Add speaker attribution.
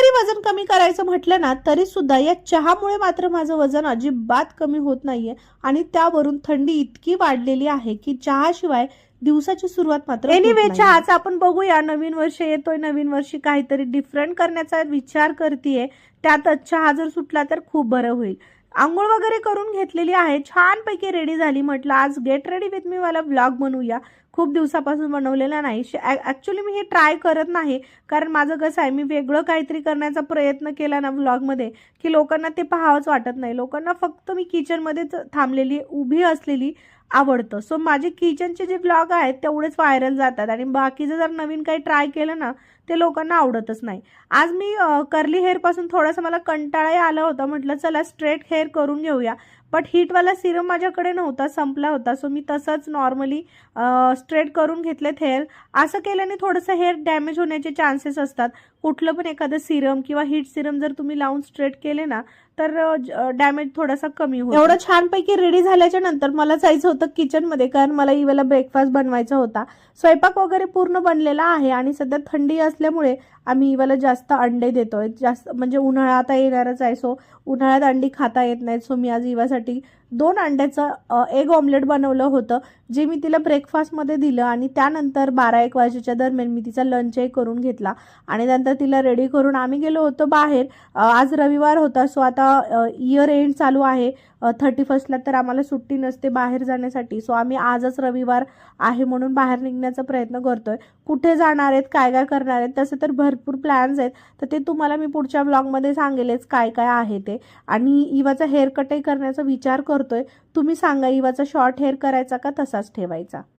Speaker 1: जरी वजन कमी करायचं म्हटलं ना तरी सुद्धा या चहामुळे मात्र माझं वजन अजिबात कमी होत नाहीये आणि त्यावरून थंडी इतकी वाढलेली आहे की चहाशिवाय दिवसाची सुरुवात मात्र एनिवे चहाचा आपण बघूया. नवीन वर्ष येतोय, नवीन वर्षी काहीतरी डिफरंट करण्याचा विचार करतेय. त्यातच चहा जर सुटला तर खूप बरं होईल. आंघोळ वगैरे करून घेतलेली आहे, छानपैकी रेडी झाली. म्हटलं आज गेट रेडी विथ मी वाला व्लॉग बनवूया. खूप दिवसापासून बनवलेला नाही. ॲक्च्युली मी हे ट्राय करत नाही, कारण माझं कसं आहे, मी वेगळं काहीतरी करण्याचा प्रयत्न केला ना व्लॉगमध्ये की लोकांना ते पाहावंच वाटत नाही. लोकांना फक्त मी किचनमध्येच थांबलेली उभी असलेली आवडतं. सो माझे किचनचे जे व्लॉग आहेत तेवढेच व्हायरल जातात आणि बाकीचं जर नवीन काही ट्राय केलं ना ते लोकांना आवडतच नाही. आज मी कर्ली हेअरपासून थोडंसं मला कंटाळाही आला होता. म्हटलं चला स्ट्रेट हेअर करून घेऊया. बट हीटवाला सिरम माझ्याकडे नव्हता, संपला होता. सो मी तसंच नॉर्मली स्ट्रेट करून घेतलेत हेअर. असं केल्याने थोडंसं हेअर डॅमेज होण्याचे चान्सेस असतात. कुठलं पण एखादं सिरम किंवा हीट सिरम जर तुम्ही लावून स्ट्रेट केले ना तर डॅमेज थोडासा कमी होतो. एवढं छानपैकी रेडी झाल्याच्या नंतर मला जायचं होतं किचनमध्ये, कारण मला इवेला ब्रेकफास्ट बनवायचा होता. स्वयंपाक वगैरे पूर्ण बनलेला आहे आणि सध्या थंडी असल्यामुळे आम्ही इवेला जास्त अंडे देतोय. जास्त म्हणजे उन्हाळा आता येणारच आहे, सो उन्हाळ्यात अंडी खाता येत नाहीत. सो मी आज इवासाठी 2 अंड्याचं एग ऑमलेट बनवलं होतं, जे मी तिला ब्रेकफास्टमध्ये दिलं आणि त्यानंतर 12-1 वाजेच्या दरम्यान मी तिचा लंचही करून घेतला आणि नंतर तिला रेडी करून आम्ही गेलो होतो बाहेर. आज रविवार होता, सो आता इयर एंड चालू आहे. 31ला तर आम्हाला सुट्टी नसते बाहेर जाण्यासाठी. सो आम्ही आजच रविवार आहे म्हणून बाहेर निघण्याचा प्रयत्न करतोय. कुठे जाणार आहेत, काय काय करणार आहेत, तसं तर भरपूर प्लॅन्स आहेत. तर ते तुम्हाला मी पुढच्या व्लॉगमध्ये सांगेलच काय काय आहे ते. आणि इवाचा हेअर कटही करण्याचा विचार करतोय. तुम्ही सांगा, इवाचा शॉर्ट हेअर करायचा का तसाच ठेवायचा.